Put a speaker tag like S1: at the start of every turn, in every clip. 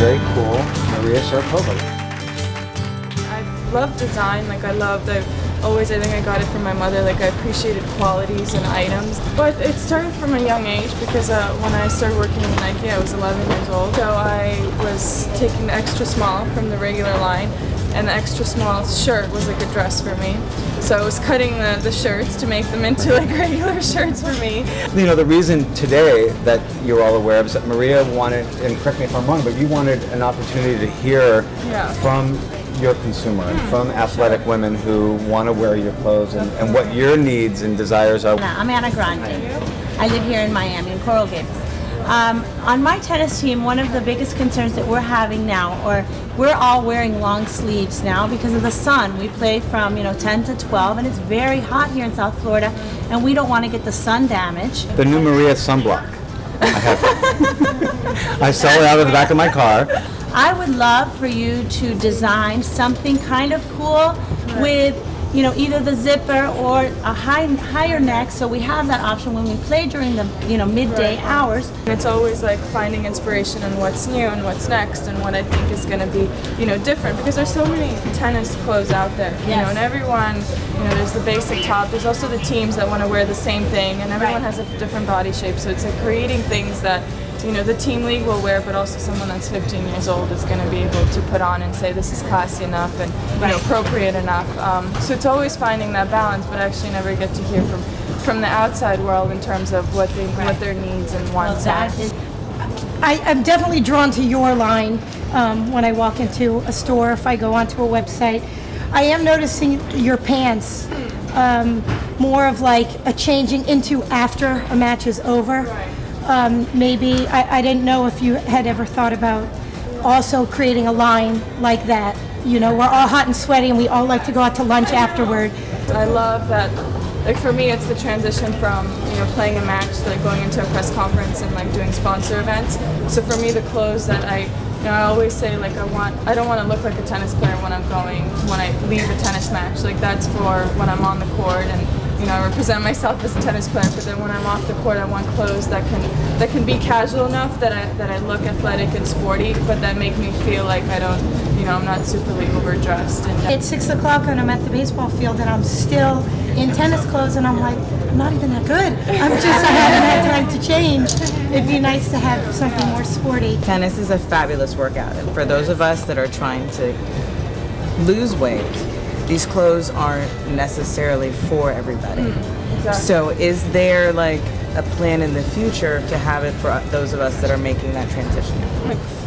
S1: very cool Maria Sharapova.
S2: I love design, I think I got it from my mother, I appreciated qualities and items. But it started from a young age because when I started working in Nike, I was 11 years old. So I was taking the extra small from the regular line, and the extra small shirt was like a dress for me. So I was cutting the shirts to make them into like regular shirts for me.
S1: You know, the reason today that you're all aware of is that Maria wanted, and correct me if I'm wrong, but you wanted an opportunity to hear from your consumer and from athletic women who want to wear your clothes and what your needs and desires are.
S3: I'm Anna Grande. I live here in Miami, in Coral Gables. On my tennis team, one of the biggest concerns that we're having now, or we're all wearing long sleeves now because of the sun. We play from 10 to 12, and it's very hot here in South Florida, and we don't want to get the sun damage.
S1: The new Maria sunblock. I have it. I sell it out of the back of my car.
S3: I would love for you to design something kind of cool with either the zipper or a higher neck, so we have that option when we play during the midday hours.
S2: It's always like finding inspiration in what's new and what's next and what I think is going to be different, because there's so many tennis clothes out there, and everyone, there's the basic top, there's also the teams that want to wear the same thing, and everyone has a different body shape, so it's like creating things that the team league will wear, but also someone that's 15 years old is going to be able to put on and say this is classy enough and appropriate enough. So it's always finding that balance, but actually never get to hear from the outside world in terms of what their needs and wants are.
S4: I'm definitely drawn to your line when I walk into a store, if I go onto a website. I am noticing your pants more of like a changing into after a match is over. Maybe, I didn't know if you had ever thought about also creating a line like that. We're all hot and sweaty and we all like to go out to lunch afterward.
S2: I love that, for me it's the transition from, playing a match to going into a press conference and doing sponsor events. So for me the clothes that I always say I don't want to look like a tennis player when I leave a tennis match. That's for when I'm on the court and I represent myself as a tennis player, but then when I'm off the court, I want clothes that can be casual enough that I look athletic and sporty, but that make me feel like I don't, I'm not superly overdressed.
S4: It's 6 o'clock and I'm at the baseball field and I'm still in tennis clothes and I'm like, I'm not even that good. I haven't had time to change. It'd be nice to have something more sporty.
S5: Tennis is a fabulous workout, and for those of us that are trying to lose weight, these clothes aren't necessarily for everybody.
S2: Exactly.
S5: So is there a plan in the future to have it for those of us that are making that transition?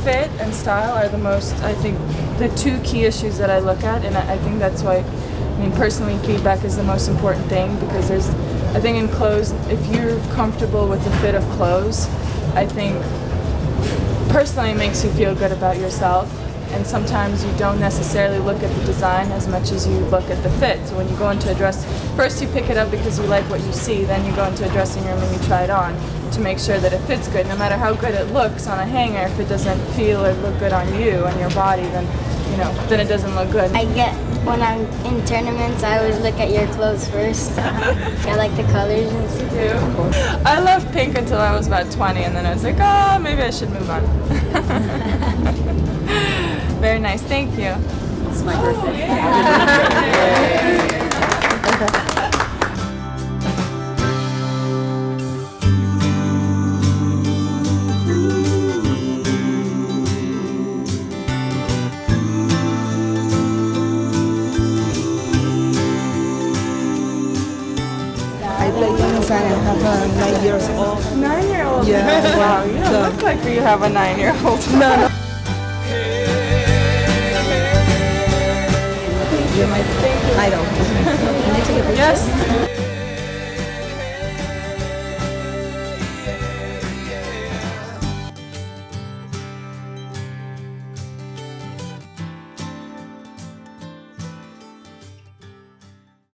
S2: Fit and style are I think, the two key issues that I look at, and I think that's why, personally, feedback is the most important thing, because I think in clothes, if you're comfortable with the fit of clothes, I think, personally, it makes you feel good about yourself. And sometimes you don't necessarily look at the design as much as you look at the fit. So when you go into a dress, first you pick it up because you like what you see, then you go into a dressing room and you try it on to make sure that it fits good. No matter how good it looks on a hanger, if it doesn't feel or look good on you and your body, then it doesn't look good.
S6: When I'm in tournaments, I always look at your clothes first. I like the colors and stuff.
S2: I loved pink until I was about 20, and then I was like, oh, maybe I should move on. Very nice, thank you.
S3: It's my birthday.
S7: I play tennis and I have 9 years old.
S2: 9-year-old?
S7: Yeah.
S2: Wow, you don't look like you have a 9-year-old.
S7: No. You're my idol.
S2: Yes.